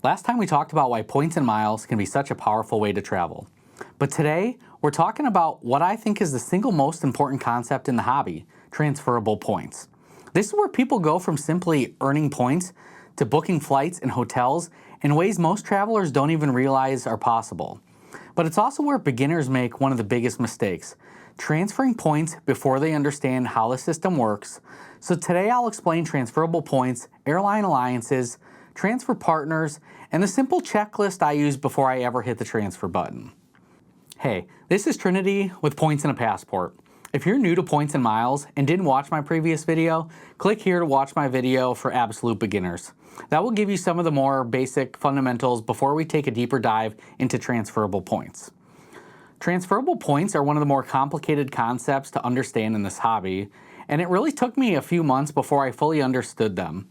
Last time we talked about why points and miles can be such a powerful way to travel. But today, we're talking about what I think is the single most important concept in the hobby, transferable points. This is where people go from simply earning points to booking flights and hotels in ways most travelers don't even realize are possible. But it's also where beginners make one of the biggest mistakes, transferring points before they understand how the system works. So today I'll explain transferable points, airline alliances, transfer partners, and the simple checklist I use before I ever hit the transfer button. Hey, this is Trinity with Points and a Passport. If you're new to points and miles and didn't watch my previous video, click here to watch my video for absolute beginners. That will give you some of the more basic fundamentals before we take a deeper dive into transferable points. Transferable points are one of the more complicated concepts to understand in this hobby, and it really took me a few months before I fully understood them.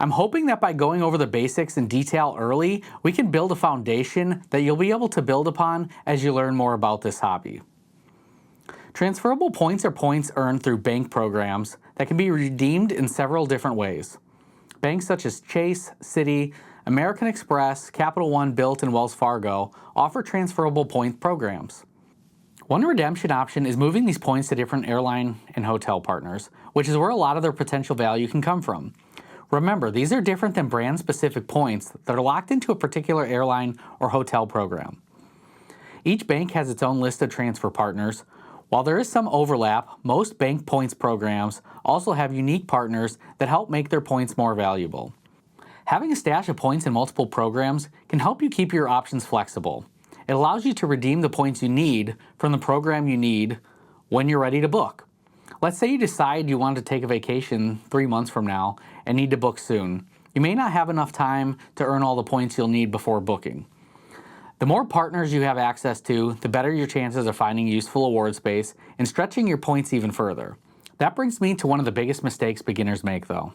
I'm hoping that by going over the basics in detail early, we can build a foundation that you'll be able to build upon as you learn more about this hobby. Transferable points are points earned through bank programs that can be redeemed in several different ways. Banks such as Chase, Citi, American Express, Capital One, Bilt, and Wells Fargo offer transferable point programs. One redemption option is moving these points to different airline and hotel partners, which is where a lot of their potential value can come from. Remember, these are different than brand-specific points that are locked into a particular airline or hotel program. Each bank has its own list of transfer partners. While there is some overlap, most bank points programs also have unique partners that help make their points more valuable. Having a stash of points in multiple programs can help you keep your options flexible. It allows you to redeem the points you need from the program you need when you're ready to book. Let's say you decide you want to take a vacation 3 months from now and need to book soon. You may not have enough time to earn all the points you'll need before booking. The more partners you have access to, the better your chances of finding useful award space and stretching your points even further. That brings me to one of the biggest mistakes beginners make though.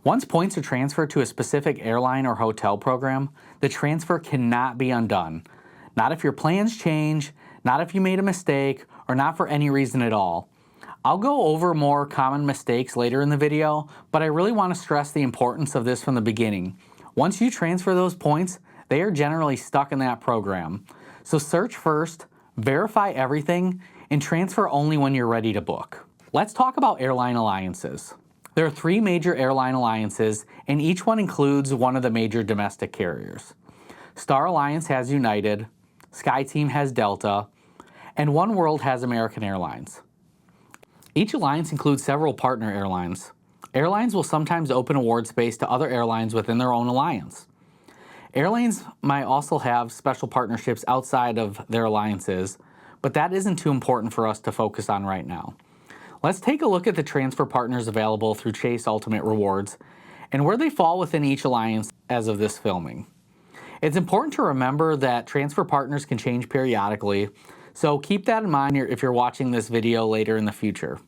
Once points are transferred to a specific airline or hotel program, the transfer cannot be undone. Not if your plans change, not if you made a mistake, or not for any reason at all. I'll go over more common mistakes later in the video, but I really want to stress the importance of this from the beginning. Once you transfer those points, they are generally stuck in that program. So search first, verify everything, and transfer only when you're ready to book. Let's talk about airline alliances. There are 3 major airline alliances, and each one includes one of the major domestic carriers. Star Alliance has United, SkyTeam has Delta, and One World has American Airlines. Each alliance includes several partner airlines. Airlines will sometimes open award space to other airlines within their own alliance. Airlines might also have special partnerships outside of their alliances, but that isn't too important for us to focus on right now. Let's take a look at the transfer partners available through Chase Ultimate Rewards and where they fall within each alliance as of this filming. It's important to remember that transfer partners can change periodically, so keep that in mind if you're watching this video later in the future.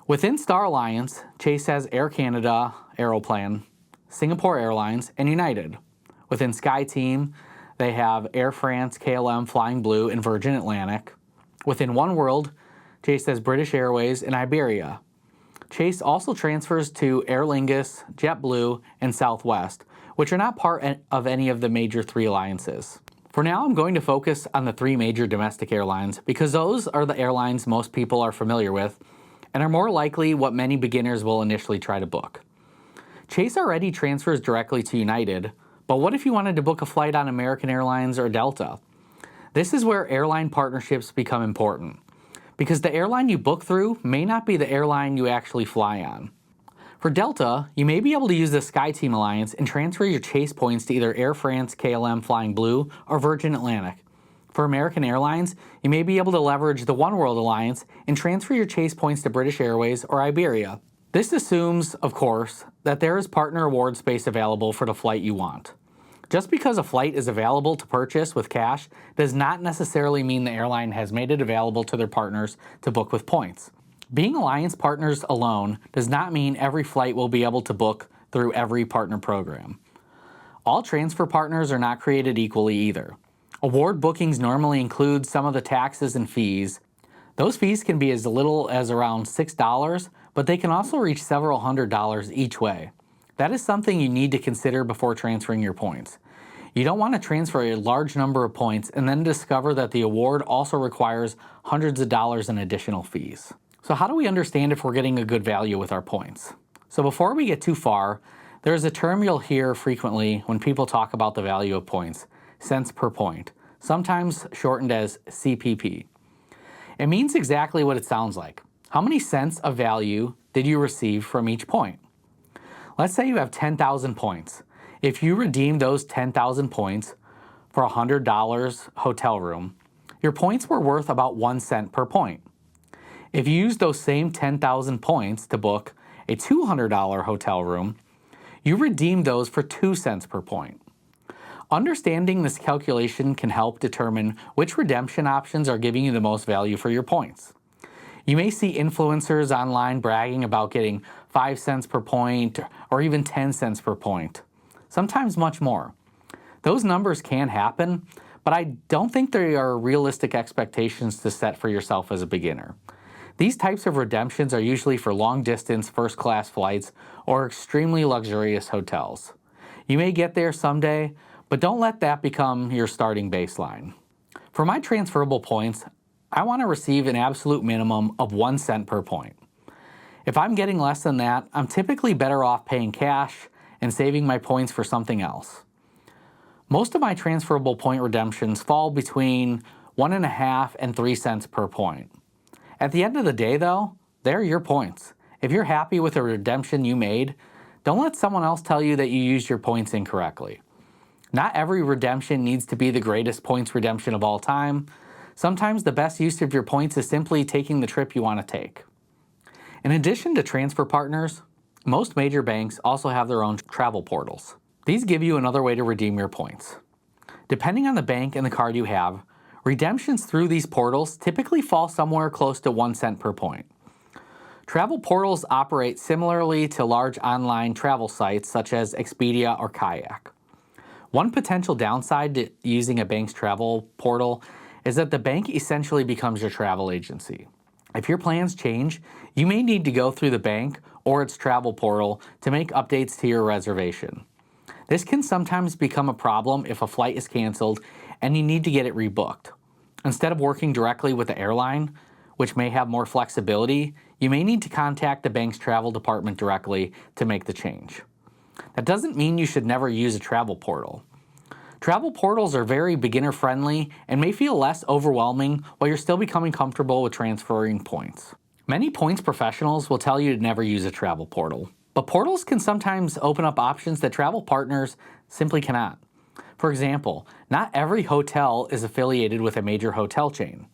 Within Star Alliance, Chase has Air Canada, Aeroplan, Singapore Airlines, and United. Within SkyTeam, they have Air France, KLM, Flying Blue, and Virgin Atlantic. Within One World, Chase has British Airways and Iberia. Chase also transfers to Aer Lingus, JetBlue, and Southwest, which are not part of any of the major 3 alliances. For now, I'm going to focus on the 3 major domestic airlines because those are the airlines most people are familiar with and are more likely what many beginners will initially try to book. Chase already transfers directly to United, but what if you wanted to book a flight on American Airlines or Delta? This is where airline partnerships become important, because the airline you book through may not be the airline you actually fly on. For Delta, you may be able to use the SkyTeam Alliance and transfer your Chase points to either Air France, KLM, Flying Blue, or Virgin Atlantic. For American Airlines, you may be able to leverage the One World Alliance and transfer your Chase points to British Airways or Iberia. This assumes, of course, that there is partner award space available for the flight you want. Just because a flight is available to purchase with cash does not necessarily mean the airline has made it available to their partners to book with points. Being alliance partners alone does not mean every flight will be able to book through every partner program. All transfer partners are not created equally either. Award bookings normally include some of the taxes and fees. Those fees can be as little as around $6, but they can also reach several $100s each way. That is something you need to consider before transferring your points. You don't want to transfer a large number of points and then discover that the award also requires hundreds of dollars in additional fees. So how do we understand if we're getting a good value with our points? So before we get too far, there's a term you'll hear frequently when people talk about the value of points, cents per point, sometimes shortened as CPP. It means exactly what it sounds like. How many cents of value did you receive from each point? Let's say you have 10,000 points. If you redeem those 10,000 points for a $100 hotel room, your points were worth about 1 cent per point. If you use those same 10,000 points to book a $200 hotel room, you redeem those for 2 cents per point. Understanding this calculation can help determine which redemption options are giving you the most value for your points. You may see influencers online bragging about getting 5 cents per point or even 10 cents per point, sometimes much more. Those numbers can happen, but I don't think they are realistic expectations to set for yourself as a beginner. These types of redemptions are usually for long-distance first-class flights or extremely luxurious hotels. You may get there someday, but don't let that become your starting baseline. For my transferable points, I want to receive an absolute minimum of 1 cent per point. If I'm getting less than that, I'm typically better off paying cash and saving my points for something else. Most of my transferable point redemptions fall between 1.5 and 3 cents per point. At the end of the day though, they're your points. If you're happy with the redemption you made, don't let someone else tell you that you used your points incorrectly. Not every redemption needs to be the greatest points redemption of all time. Sometimes the best use of your points is simply taking the trip you want to take. In addition to transfer partners, most major banks also have their own travel portals. These give you another way to redeem your points. Depending on the bank and the card you have, redemptions through these portals typically fall somewhere close to 1 cent per point. Travel portals operate similarly to large online travel sites such as Expedia or Kayak. One potential downside to using a bank's travel portal is that the bank essentially becomes your travel agency. If your plans change, you may need to go through the bank or its travel portal to make updates to your reservation. This can sometimes become a problem if a flight is canceled and you need to get it rebooked. Instead of working directly with the airline, which may have more flexibility, you may need to contact the bank's travel department directly to make the change. That doesn't mean you should never use a travel portal. Travel portals are very beginner-friendly and may feel less overwhelming while you're still becoming comfortable with transferring points. Many points professionals will tell you to never use a travel portal, but portals can sometimes open up options that travel partners simply cannot. For example, not every hotel is affiliated with a major hotel chain.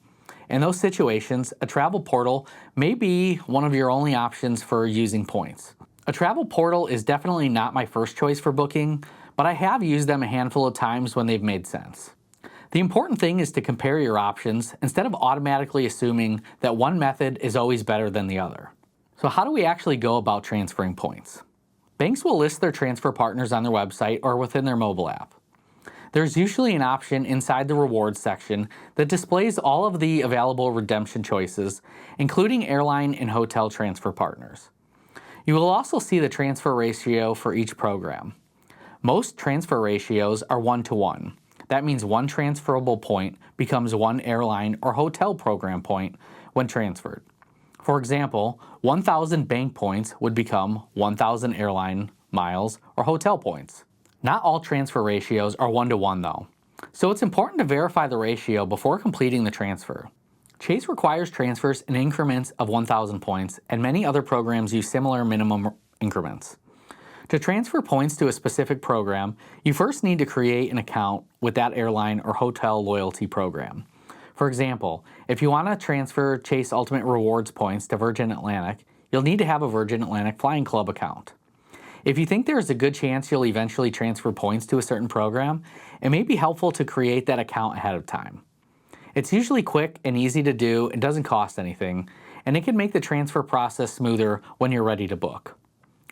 In those situations, a travel portal may be one of your only options for using points. A travel portal is definitely not my first choice for booking, but I have used them a handful of times when they've made sense. The important thing is to compare your options instead of automatically assuming that one method is always better than the other. So how do we actually go about transferring points? Banks will list their transfer partners on their website or within their mobile app. There's usually an option inside the rewards section that displays all of the available redemption choices, including airline and hotel transfer partners. You will also see the transfer ratio for each program. Most transfer ratios are 1-to-1. That means one transferable point becomes one airline or hotel program point when transferred. For example, 1,000 bank points would become 1,000 airline miles or hotel points. Not all transfer ratios are 1-to-1 though, so it's important to verify the ratio before completing the transfer. Chase requires transfers in increments of 1,000 points, and many other programs use similar minimum increments. To transfer points to a specific program, you first need to create an account with that airline or hotel loyalty program. For example, if you want to transfer Chase Ultimate Rewards points to Virgin Atlantic, you'll need to have a Virgin Atlantic Flying Club account. If you think there is a good chance you'll eventually transfer points to a certain program, it may be helpful to create that account ahead of time. It's usually quick and easy to do and doesn't cost anything, and it can make the transfer process smoother when you're ready to book.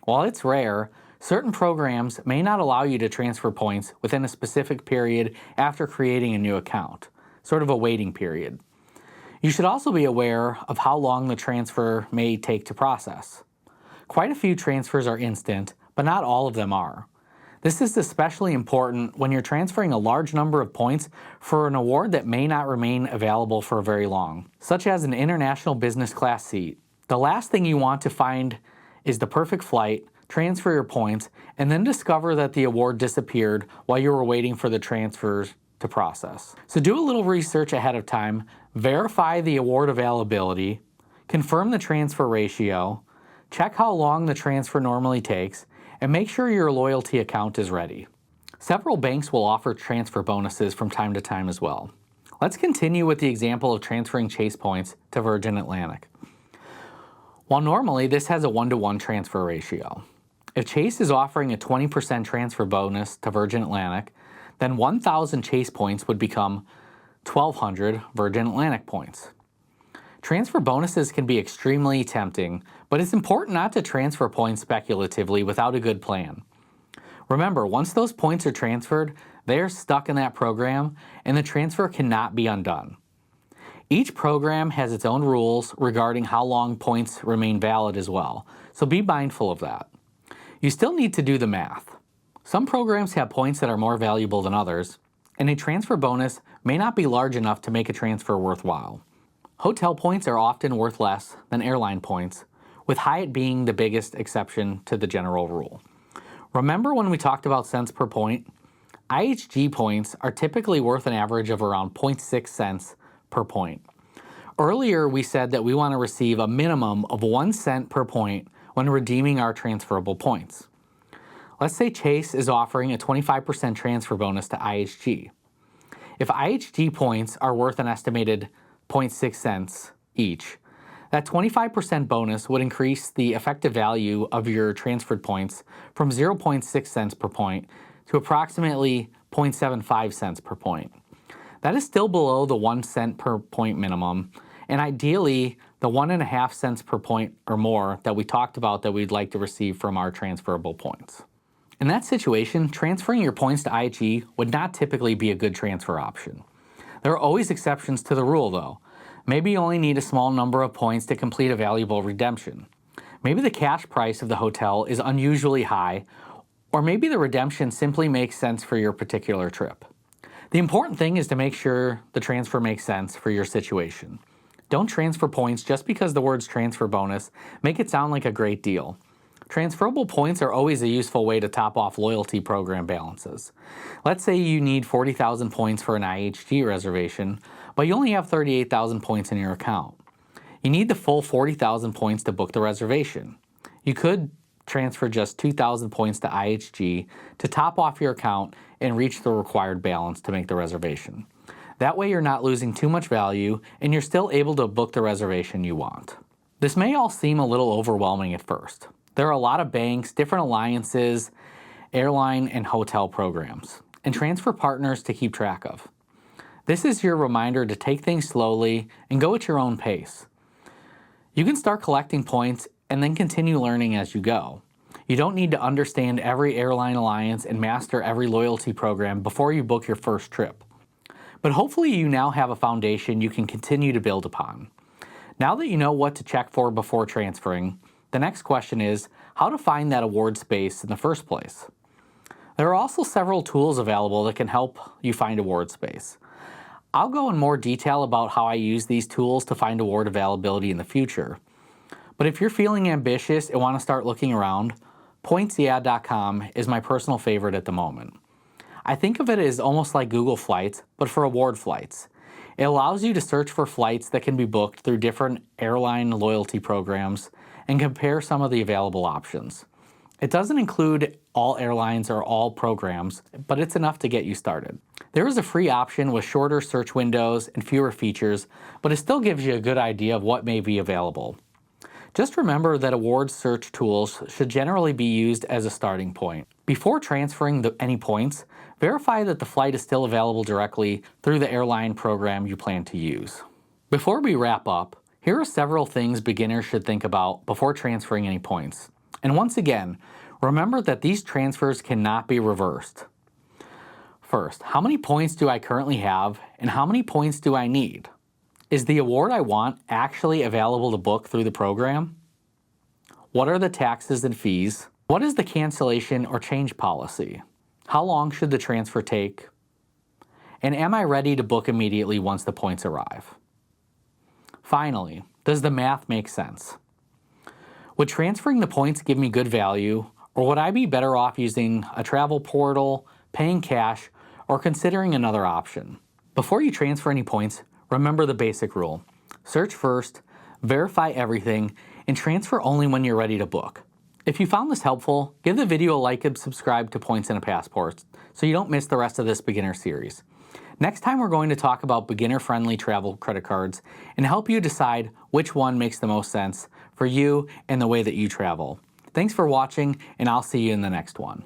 While it's rare, certain programs may not allow you to transfer points within a specific period after creating a new account, sort of a waiting period. You should also be aware of how long the transfer may take to process. Quite a few transfers are instant, but not all of them are. This is especially important when you're transferring a large number of points for an award that may not remain available for very long, such as an international business class seat. The last thing you want to find is the perfect flight, transfer your points, and then discover that the award disappeared while you were waiting for the transfers to process. So do a little research ahead of time, verify the award availability, confirm the transfer ratio, check how long the transfer normally takes, and make sure your loyalty account is ready. Several banks will offer transfer bonuses from time to time as well. Let's continue with the example of transferring Chase points to Virgin Atlantic. While normally this has a 1-to-1 transfer ratio, if Chase is offering a 20% transfer bonus to Virgin Atlantic, then 1,000 Chase points would become 1,200 Virgin Atlantic points. Transfer bonuses can be extremely tempting, but it's important not to transfer points speculatively without a good plan. Remember, once those points are transferred, they are stuck in that program, and the transfer cannot be undone. Each program has its own rules regarding how long points remain valid as well, so be mindful of that. You still need to do the math. Some programs have points that are more valuable than others, and a transfer bonus may not be large enough to make a transfer worthwhile. Hotel points are often worth less than airline points, with Hyatt being the biggest exception to the general rule. Remember when we talked about cents per point? IHG points are typically worth an average of around 0.6 cents per point. Earlier, we said that we want to receive a minimum of 1 cent per point when redeeming our transferable points. Let's say Chase is offering a 25% transfer bonus to IHG. If IHG points are worth an estimated 0.6 cents each, that 25% bonus would increase the effective value of your transferred points from 0.6 cents per point to approximately 0.75 cents per point. That is still below the 1 cent per point minimum, and ideally the 1.5 cents per point or more that we talked about that we'd like to receive from our transferable points. In that situation, transferring your points to IHG would not typically be a good transfer option. There are always exceptions to the rule though. Maybe you only need a small number of points to complete a valuable redemption. Maybe the cash price of the hotel is unusually high, or maybe the redemption simply makes sense for your particular trip. The important thing is to make sure the transfer makes sense for your situation. Don't transfer points just because the words transfer bonus make it sound like a great deal. Transferable points are always a useful way to top off loyalty program balances. Let's say you need 40,000 points for an IHG reservation, but you only have 38,000 points in your account. You need the full 40,000 points to book the reservation. You could transfer just 2,000 points to IHG to top off your account and reach the required balance to make the reservation. That way you're not losing too much value and you're still able to book the reservation you want. This may all seem a little overwhelming at first. There are a lot of banks, different alliances, airline and hotel programs, and transfer partners to keep track of. This is your reminder to take things slowly and go at your own pace. You can start collecting points and then continue learning as you go. You don't need to understand every airline alliance and master every loyalty program before you book your first trip. But hopefully you now have a foundation you can continue to build upon. Now that you know what to check for before transferring, the next question is how to find that award space in the first place. There are also several tools available that can help you find award space. I'll go in more detail about how I use these tools to find award availability in the future. But if you're feeling ambitious and want to start looking around, pointsyeah.com is my personal favorite at the moment. I think of it as almost like Google Flights, but for award flights. It allows you to search for flights that can be booked through different airline loyalty programs and compare some of the available options. It doesn't include all airlines or all programs, but it's enough to get you started. There is a free option with shorter search windows and fewer features, but it still gives you a good idea of what may be available. Just remember that award search tools should generally be used as a starting point. Before transferring any points, verify that the flight is still available directly through the airline program you plan to use. Before we wrap up, here are several things beginners should think about before transferring any points. And once again, remember that these transfers cannot be reversed. First, how many points do I currently have and how many points do I need? Is the award I want actually available to book through the program? What are the taxes and fees? What is the cancellation or change policy? How long should the transfer take? And am I ready to book immediately once the points arrive? Finally, does the math make sense? Would transferring the points give me good value, or would I be better off using a travel portal, paying cash, or considering another option? Before you transfer any points, remember the basic rule. Search first, verify everything, and transfer only when you're ready to book. If you found this helpful, give the video a like and subscribe to Points and a Passport so you don't miss the rest of this beginner series. Next time we're going to talk about beginner-friendly travel credit cards and help you decide which one makes the most sense for you and the way that you travel. Thanks for watching, and I'll see you in the next one.